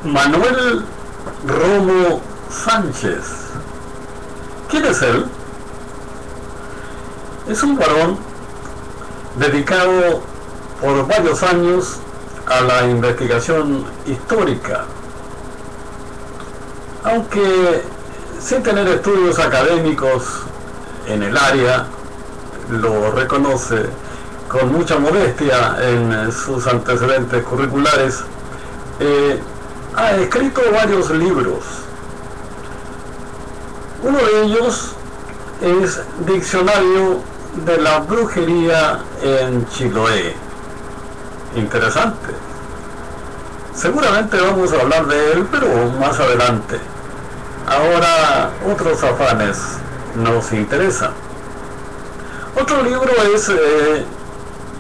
Manuel Romo Sánchez. ¿Quién es él? Es un varón dedicado por varios años a la investigación histórica, aunque sin tener estudios académicos en el área. Lo reconoce con mucha modestia en sus antecedentes curriculares. Ha escrito varios libros. Uno de ellos es Diccionario de la Brujería en Chiloé. Interesante. Seguramente vamos a hablar de él, pero más adelante. Ahora otros afanes nos interesan. Otro libro es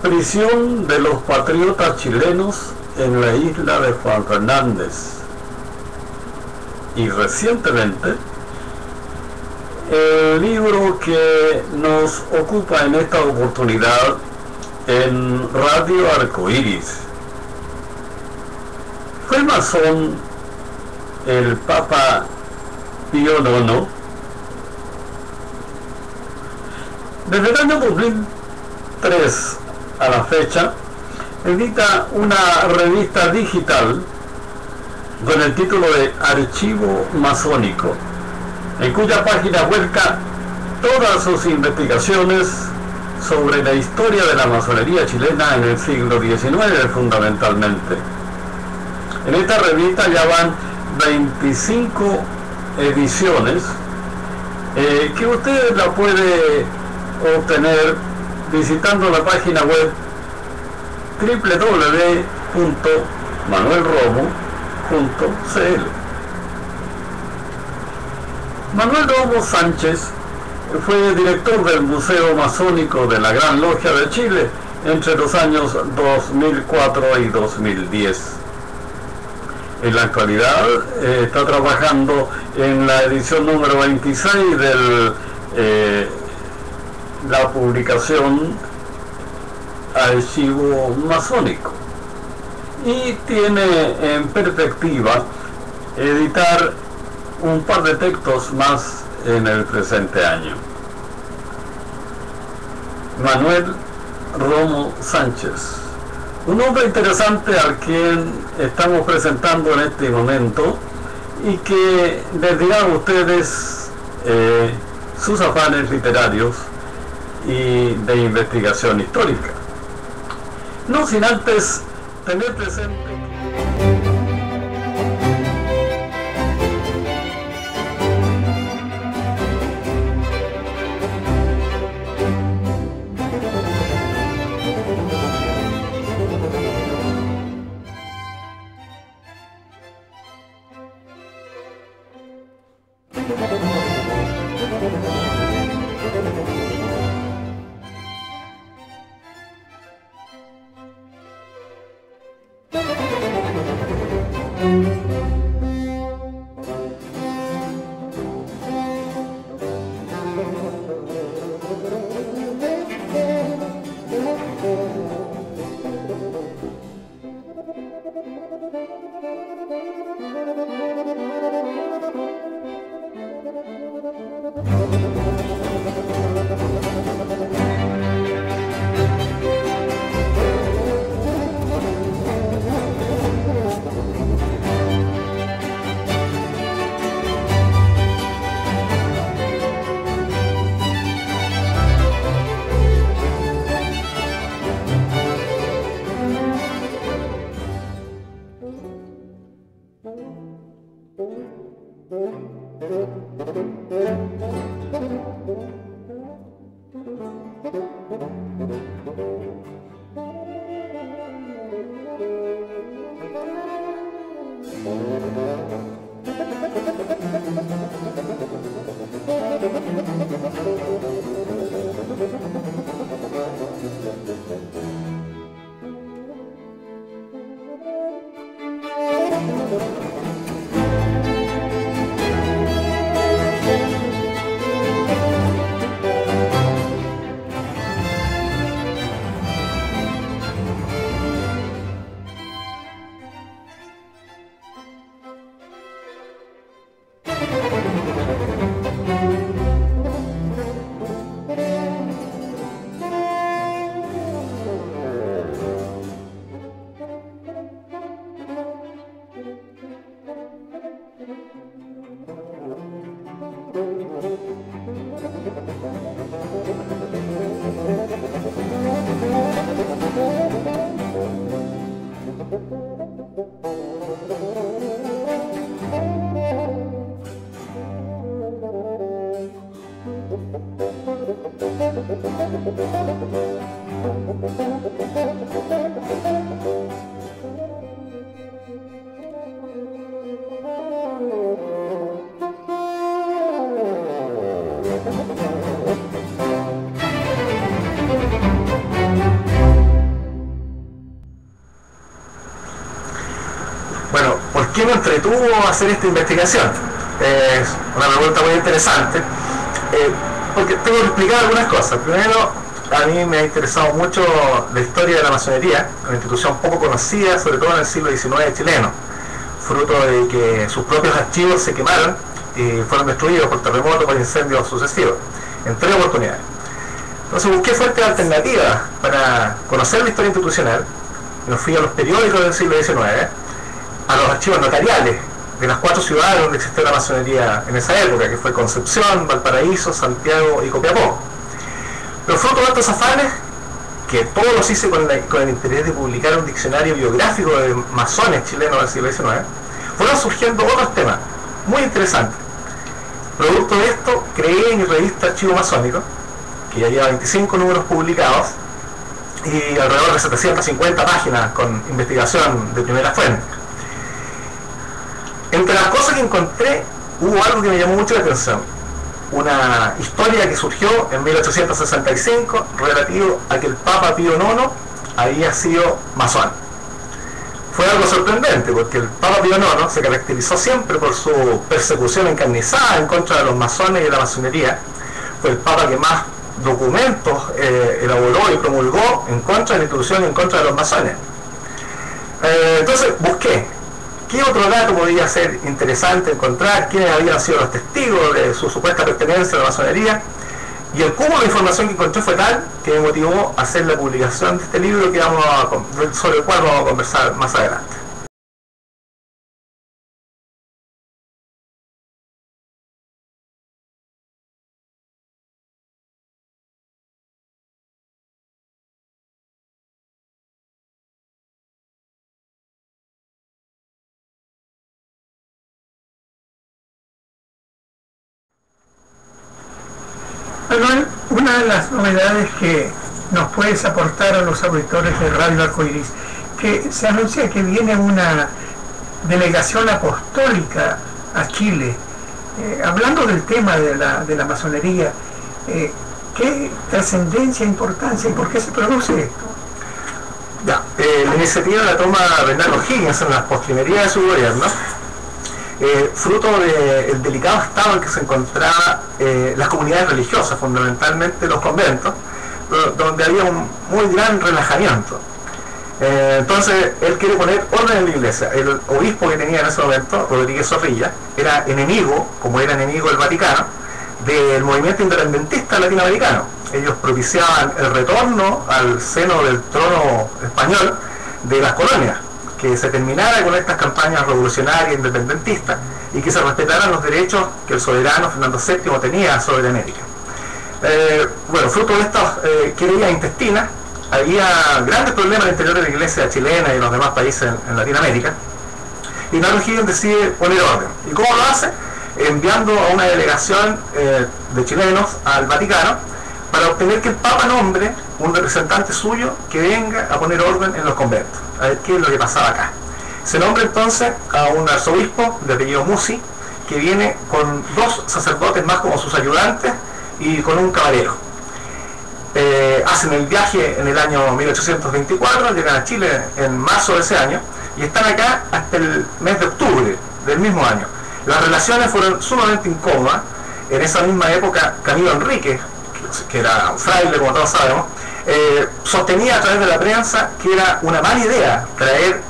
Prisión de los patriotas chilenos en la isla de Juan Fernández. Y recientemente, el libro que nos ocupa en esta oportunidad en Radio Arcoíris. Fue masón el Papa Pío IX. Desde el año 2003 a la fecha, edita una revista digital con el título de Archivo Masónico, en cuya página vuelca todas sus investigaciones sobre la historia de la masonería chilena en el siglo XIX fundamentalmente. En esta revista ya van 25 ediciones que usted la puede obtener visitando la página web www.manuelromo.cl. Manuel Romo Sánchez fue director del Museo Masónico de la Gran Logia de Chile entre los años 2004 y 2010. En la actualidad está trabajando en la edición número 26 de la publicación Archivo Masónico, y tiene en perspectiva editar un par de textos más en el presente año. Manuel Romo Sánchez, un hombre interesante al quien estamos presentando en este momento y que les dirá a ustedes sus afanes literarios y de investigación histórica. No sin antes tener presente ¿qué me entretuvo a hacer esta investigación? Es una pregunta muy interesante, porque tengo que explicar algunas cosas. Primero, a mí me ha interesado mucho la historia de la masonería, una institución poco conocida, sobre todo en el siglo XIX chileno, fruto de que sus propios archivos se quemaron y fueron destruidos por terremotos, por incendios sucesivos, en 3 oportunidades. Entonces busqué fuertes alternativas para conocer la historia institucional. Me fui a los periódicos del siglo XIX, a los archivos notariales de las 4 ciudades donde existió la masonería en esa época, que fue Concepción, Valparaíso, Santiago y Copiapó. Pero fruto de estos afanes, que todos los hice con el interés de publicar un diccionario biográfico de masones chilenos del siglo XIX, fueron surgiendo otros temas muy interesantes. Producto de esto, creé mi revista Archivo Masónico, que ya lleva 25 números publicados y alrededor de 750 páginas con investigación de primera fuente. Entre las cosas que encontré, hubo algo que me llamó mucho la atención. Una historia que surgió en 1865 relativo a que el Papa Pío IX había sido masón. Fue algo sorprendente porque el Papa Pío IX se caracterizó siempre por su persecución encarnizada en contra de los masones y de la masonería. Fue el Papa que más documentos elaboró y promulgó en contra de la institución y en contra de los masones. Entonces busqué qué otro dato podía ser interesante encontrar, quiénes habían sido los testigos de su supuesta pertenencia a la masonería, y el cúmulo de información que encontré fue tal que me motivó a hacer la publicación de este libro sobre el cual vamos a conversar más adelante. Manuel, una de las novedades que nos puedes aportar a los auditores de Radio Arcoiris, que se anuncia que viene una delegación apostólica a Chile. Hablando del tema de la masonería, ¿qué trascendencia, importancia y por qué se produce esto? Ya, la iniciativa la toma Bernardo Higgins en las postrimerías de su gobierno, fruto del delicado estado en que se encontraban las comunidades religiosas, fundamentalmente los conventos, donde había un muy gran relajamiento. Entonces él quiere poner orden en la iglesia. El obispo que tenía en ese momento, Rodríguez Zorrilla, era enemigo, como era enemigo el Vaticano, del movimiento independentista latinoamericano. Ellos propiciaban el retorno al seno del trono español de las colonias, que se terminara con estas campañas revolucionarias independentistas y que se respetaran los derechos que el soberano Fernando VII tenía sobre América. Bueno, fruto de estas querellas intestinas, había grandes problemas en el interior de la iglesia chilena y los demás países en Latinoamérica, y Bernardo Higgins decide poner orden. ¿Y cómo lo hace? Enviando a una delegación de chilenos al Vaticano para obtener que el Papa nombre un representante suyo que venga a poner orden en los conventos, a ver qué es lo que pasaba acá. Se nombra entonces a un arzobispo de apellido Musi, que viene con 2 sacerdotes más como sus ayudantes y con un caballero. Hacen el viaje en el año 1824, llegan a Chile en marzo de ese año y están acá hasta el mes de octubre del mismo año. Las relaciones fueron sumamente incómodas. En esa misma época, Camilo Enríquez, que era un fraile, como todos sabemos, sostenía a través de la prensa que era una mala idea traer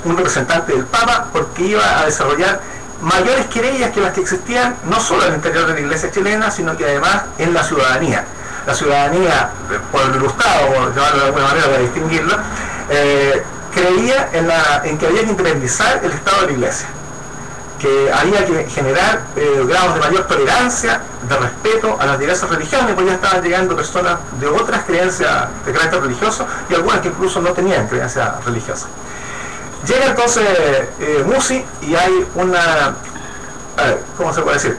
un representante del Papa, porque iba a desarrollar mayores querellas que las que existían no solo en el interior de la iglesia chilena, sino que además en la ciudadanía. La ciudadanía, por el ilustrado, por llamarlo de alguna manera para distinguirlo, creía en que había que independizar el Estado de la iglesia, que había que generar grados de mayor tolerancia, de respeto a las diversas religiones, pues ya estaban llegando personas de otras creencias de carácter religioso y algunas que incluso no tenían creencias religiosas. Llega entonces Musi y hay una, ¿cómo se puede decir?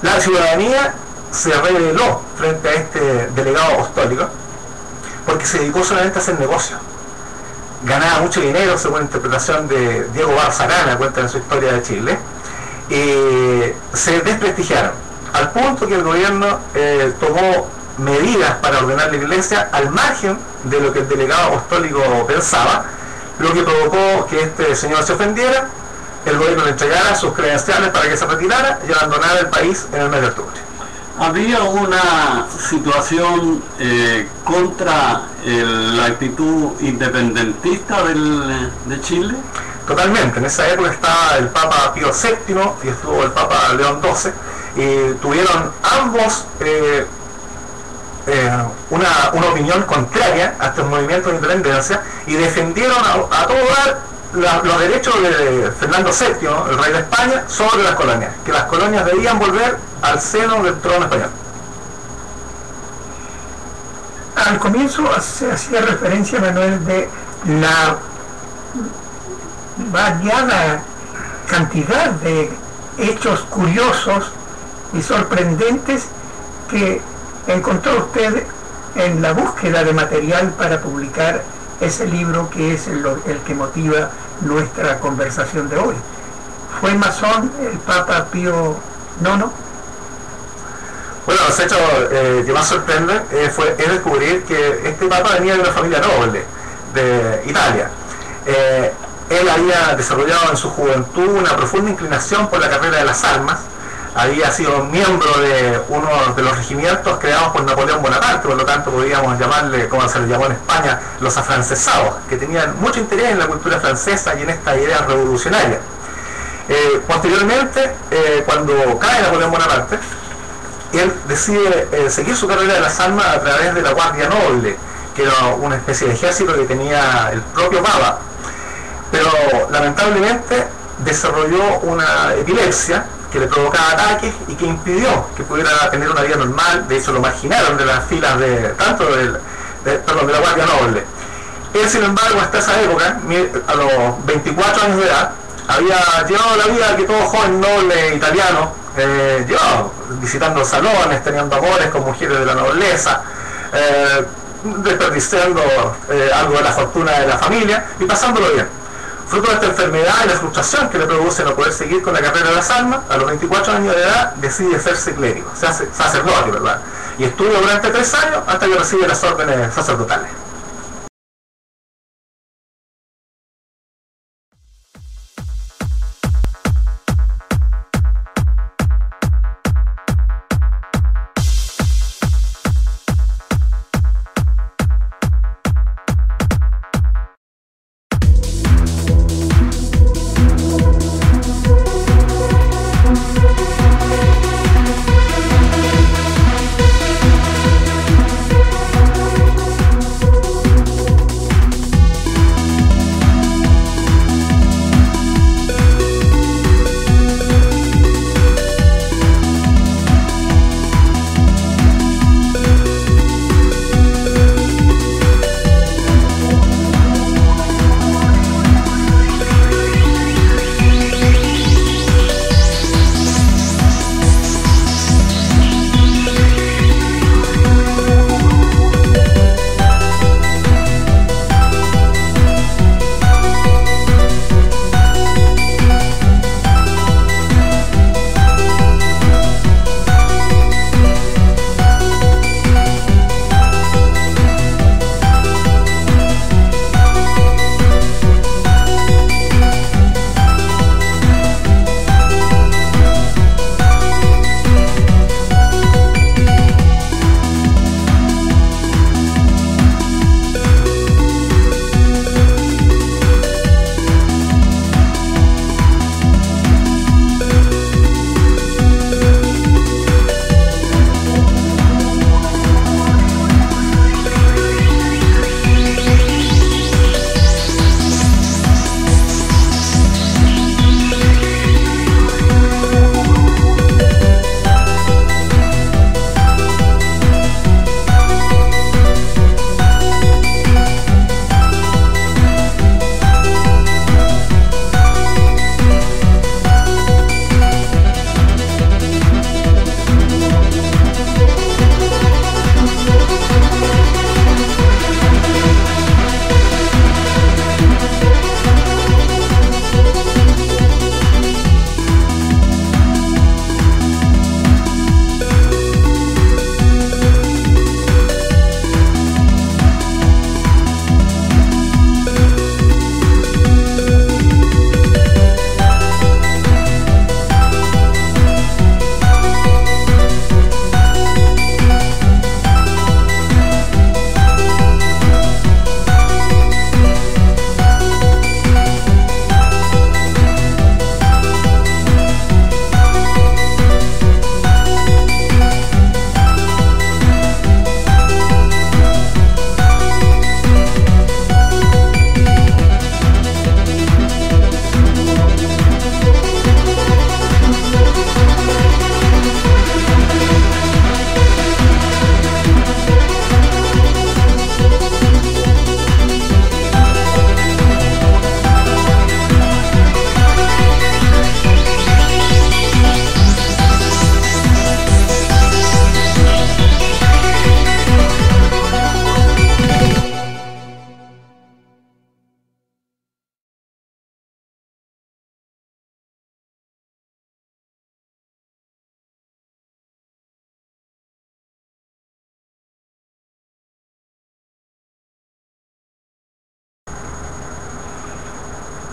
La ciudadanía se rebeló frente a este delegado apostólico porque se dedicó solamente a hacer negocios. Ganaba mucho dinero, según la interpretación de Diego Barzarana, cuenta en su historia de Chile, y se desprestigiaron, al punto que el gobierno tomó medidas para ordenar la iglesia al margen de lo que el delegado apostólico pensaba, lo que provocó que este señor se ofendiera el gobierno le entregara sus credenciales para que se retirara y abandonara el país en el mes de octubre. ¿Había una situación contra la actitud independentista de Chile? Totalmente. En esa época estaba el Papa Pío VII y estuvo el Papa León XII, y tuvieron ambos una opinión contraria a estos movimientos de independencia y defendieron a todo dar los derechos de Fernando VII, el rey de España, sobre las colonias, que las colonias debían volver al seno del trono español. Al comienzo se hacía referencia, Manuel, de la variada cantidad de hechos curiosos y sorprendentes que encontró usted en la búsqueda de material para publicar ese libro que es el que motiva nuestra conversación de hoy. ¿Fue masón el Papa Pío IX? Bueno, los hechos que más sorprenden es descubrir que este Papa venía de una familia noble de Italia. Él había desarrollado en su juventud una profunda inclinación por la carrera de las armas. Había sido miembro de uno de los regimientos creados por Napoleón Bonaparte, por lo tanto podríamos llamarle, como se le llamó en España, los afrancesados, que tenían mucho interés en la cultura francesa y en esta idea revolucionaria. Posteriormente, cuando cae Napoleón Bonaparte, él decide seguir su carrera de las armas a través de la Guardia Noble, que era una especie de ejército que tenía el propio Papa, pero lamentablemente desarrolló una epilepsia que le provocaba ataques y que impidió que pudiera tener una vida normal. De hecho lo marginaron de las filas de la Guardia Noble. Él, sin embargo, hasta esa época, a los 24 años de edad, había llevado la vida que todo joven noble italiano llevaba, visitando salones, teniendo amores con mujeres de la nobleza, desperdiciando algo de la fortuna de la familia y pasándolo bien. Fruto de esta enfermedad y la frustración que le produce no poder seguir con la carrera de las armas, a los 24 años de edad decide hacerse clérigo, se hace sacerdote, ¿verdad? Y estudia durante 3 años hasta que recibe las órdenes sacerdotales.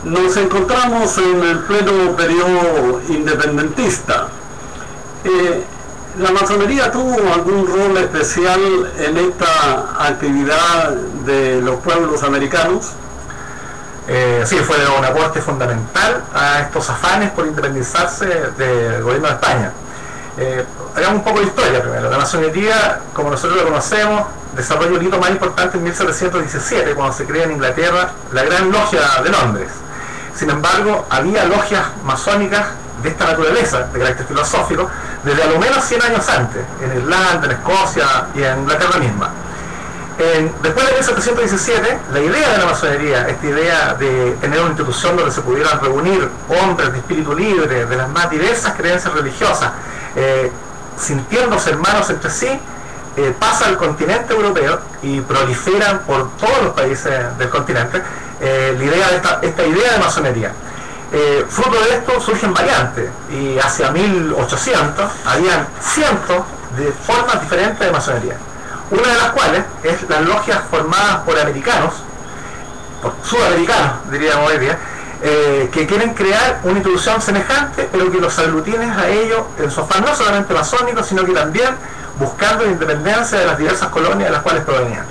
Nos encontramos en el pleno periodo independentista. ¿La masonería tuvo algún rol especial en esta actividad de los pueblos americanos? Sí, fue un aporte fundamental a estos afanes por independizarse del gobierno de España. Hagamos un poco de historia primero. La masonería, como nosotros la conocemos, desarrolla un hito más importante en 1717, cuando se crea en Inglaterra la Gran Logia de Londres. Sin embargo, había logias masónicas de esta naturaleza, de carácter filosófico, desde a lo menos 100 años antes, en Irlanda, en Escocia y en Inglaterra misma. Después de 1717, la idea de la masonería, esta idea de tener una institución donde se pudieran reunir hombres de espíritu libre, de las más diversas creencias religiosas, sintiéndose hermanos entre sí, pasa al continente europeo y proliferan por todos los países del continente la idea de esta idea de masonería. Fruto de esto surgen variantes, y hacia 1800 habían cientos de formas diferentes de masonería, una de las cuales es las logias formadas por americanos, por sudamericanos diríamos hoy día, que quieren crear una institución semejante, pero que los aglutine a ellos en su afán no solamente masónico, sino que también buscando la independencia de las diversas colonias de las cuales provenían.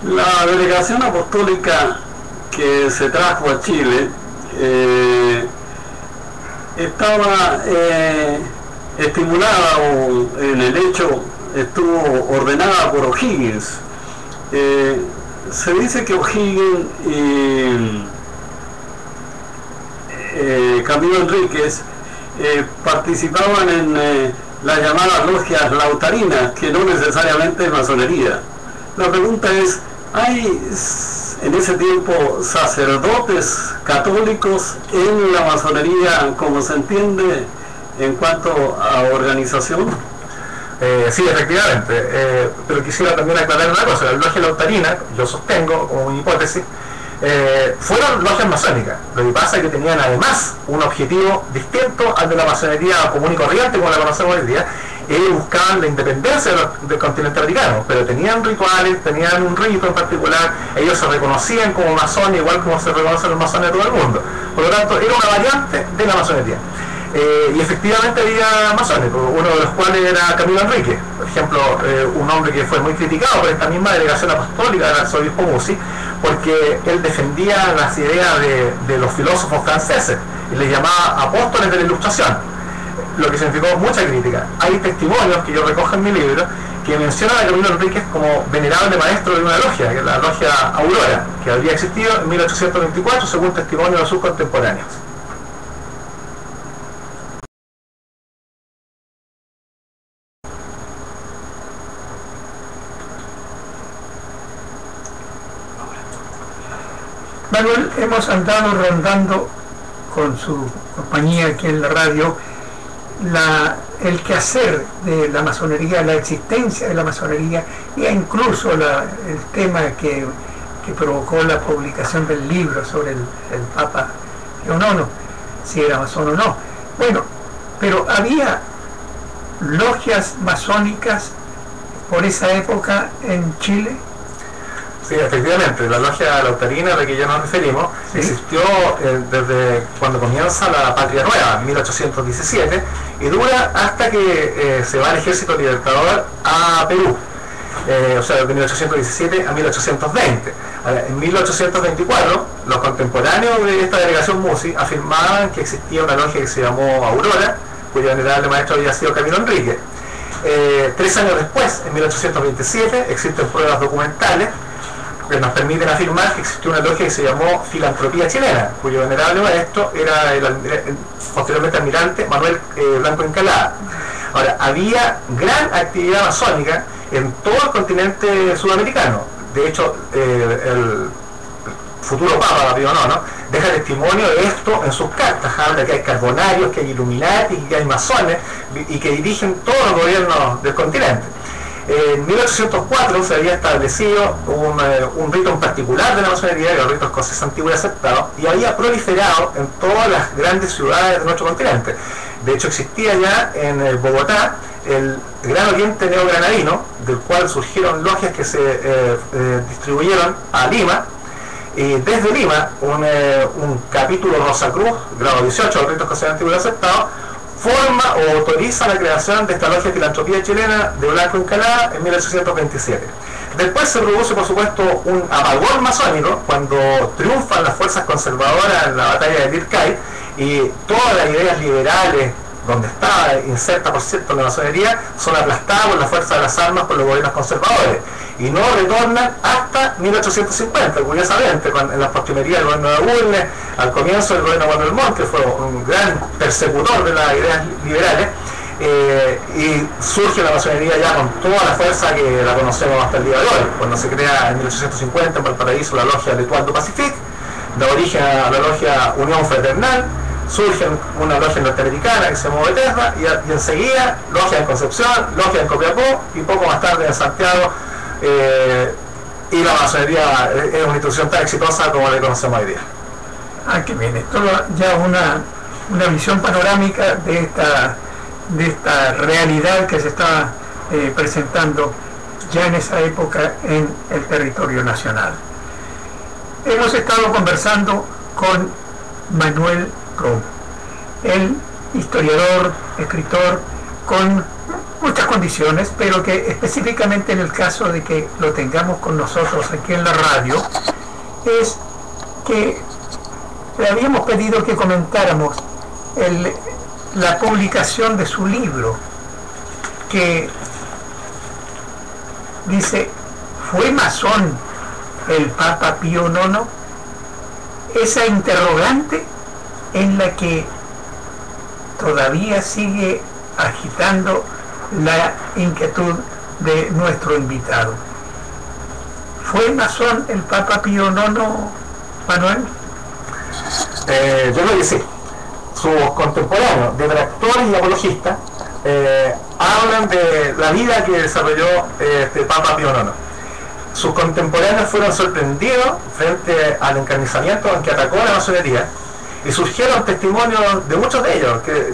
La delegación apostólica que se trajo a Chile estaba estimulada, o en el hecho estuvo ordenada por O'Higgins. Se dice que O'Higgins y Camilo Enríquez participaban en las llamadas logias lautarinas, que no necesariamente es masonería. La pregunta es, ¿hay en ese tiempo sacerdotes católicos en la masonería como se entiende en cuanto a organización? Sí, efectivamente, pero quisiera también aclarar una cosa. La logia lautarina, yo sostengo como una hipótesis, fueron logias masónicas. Lo que pasa es que tenían además un objetivo distinto al de la masonería común y corriente como la conocemos hoy día. Ellos buscaban la independencia del continente americano, pero tenían rituales, tenían un rito en particular. Ellos se reconocían como masones, igual como se reconocen los masones de todo el mundo. Por lo tanto, era una variante de la masonería. Y efectivamente había masones, uno de los cuales era Camilo Enríquez, por ejemplo, un hombre que fue muy criticado por esta misma delegación apostólica del arzobispo Musi, porque él defendía las ideas de los filósofos franceses y les llamaba apóstoles de la Ilustración, lo que significó mucha crítica. Hay testimonios que yo recojo en mi libro que mencionan a Camilo Enríquez como venerable maestro de una logia, que es la logia Aurora, que habría existido en 1824 según testimonio de sus contemporáneos. Manuel, hemos andado rondando con su compañía aquí en la radio el quehacer de la masonería, la existencia de la masonería, e incluso el tema que provocó la publicación del libro sobre el Papa Pío IX, si era masón o no. Bueno, pero había logias masónicas por esa época en Chile. Sí, efectivamente, la logia lautarina a la que ya nos referimos, ¿sí?, existió desde cuando comienza la Patria Nueva, en 1817, y dura hasta que se va el Ejército Libertador a Perú, o sea, de 1817 a 1820. Ahora, en 1824, los contemporáneos de esta delegación Musi afirmaban que existía una logia que se llamó Aurora, cuyo venerable maestro había sido Camilo Enríquez. 3 años después, en 1827, existen pruebas documentales que nos permiten afirmar que existió una logia que se llamó Filantropía Chilena, cuyo venerable maestro era posteriormente almirante Manuel Blanco Encalada. Ahora, había gran actividad masónica en todo el continente sudamericano. De hecho, el futuro Papa Pío IX deja testimonio de esto en sus cartas. Habla que hay carbonarios, que hay illuminati, que hay masones y que dirigen todos los gobiernos del continente. En 1804 se había establecido un rito en particular de la masonería, que era el rito escocés antiguo y aceptado, y había proliferado en todas las grandes ciudades de nuestro continente. De hecho, existía ya en Bogotá el Gran Oriente Neogranadino, del cual surgieron logias que se distribuyeron a Lima, Y desde Lima, un capítulo Rosacruz, grado 18 del Ritos Constitucionales aceptado, forma o autoriza la creación de esta logia de filantropía chilena de Blanco Encalada en 1827. Después se produce, por supuesto, un apagón masónico cuando triunfan las fuerzas conservadoras en la batalla de Lircay y todas las ideas liberales, donde estaba inserta, por cierto, la masonería, son aplastadas por la fuerza de las armas por los gobiernos conservadores y no retornan hasta 1850, curiosamente, en la postrimería del gobierno de Bulnes, al comienzo del gobierno de Manuel Montt, que fue un gran persecutor de las ideas liberales, y surge la masonería ya con toda la fuerza que la conocemos hasta el día de hoy, cuando se crea en 1850 en Valparaíso la logia L'Étoile du Pacifique, da origen a la logia Unión Fraternal, surge una logia norteamericana que se llama Bethesda y enseguida logia en Concepción, logia en Copiapó y poco más tarde en Santiago, y la masonería es una institución tan exitosa como la conocemos hoy día. Que bien, esto ya una visión panorámica de esta realidad que se está presentando ya en esa época en el territorio nacional. Hemos estado conversando con Manuel Romo, el historiador, escritor, con muchas condiciones, pero que específicamente en el caso de que lo tengamos con nosotros aquí en la radio, es que le habíamos pedido que comentáramos la publicación de su libro, que dice: ¿fue masón el Papa Pío IX? Esa interrogante en la que todavía sigue agitando la inquietud de nuestro invitado. ¿Fue masón el Papa Pío IX, Manuel? Yo creo que sí. Sus contemporáneos, detractores y apologistas, hablan de la vida que desarrolló este Papa Pío IX. Sus contemporáneos fueron sorprendidos frente al encarnizamiento en que atacó la masonería y surgieron testimonios de muchos de ellos que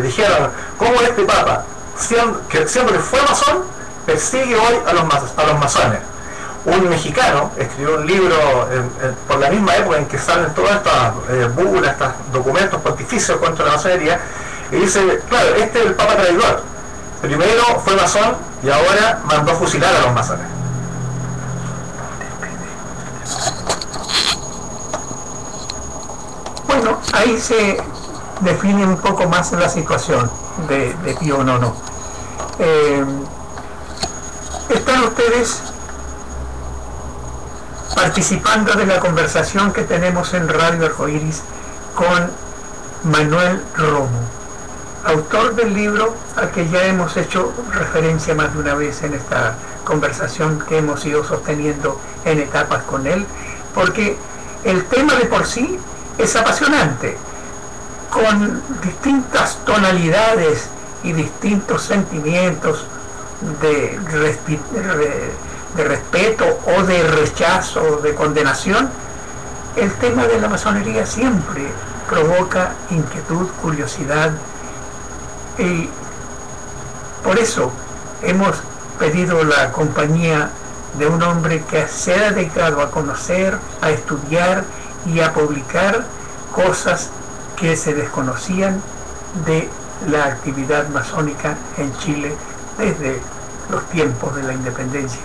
dijeron cómo este Papa, siendo que fue masón, persigue hoy a los masones. Un mexicano escribió un libro por la misma época en que salen todas estas bulas, estos documentos pontificios contra la masonería, y dice, claro, este es el Papa traidor. Primero fue masón y ahora mandó fusilar a los masones. Bueno, ahí se define un poco más la situación de Pío IX. Están ustedes participando de la conversación que tenemos en Radio Arcoíris con Manuel Romo, autor del libro al que ya hemos hecho referencia más de una vez en esta conversación que hemos ido sosteniendo en etapas con él, porque el tema de por sí es apasionante, con distintas tonalidades y distintos sentimientos de respeto o de rechazo, de condenación. El tema de la masonería siempre provoca inquietud, curiosidad, y por eso hemos pedido la compañía de un hombre que se ha dedicado a conocer, a estudiar y a publicar cosas que se desconocían de la actividad masónica en Chile desde los tiempos de la independencia.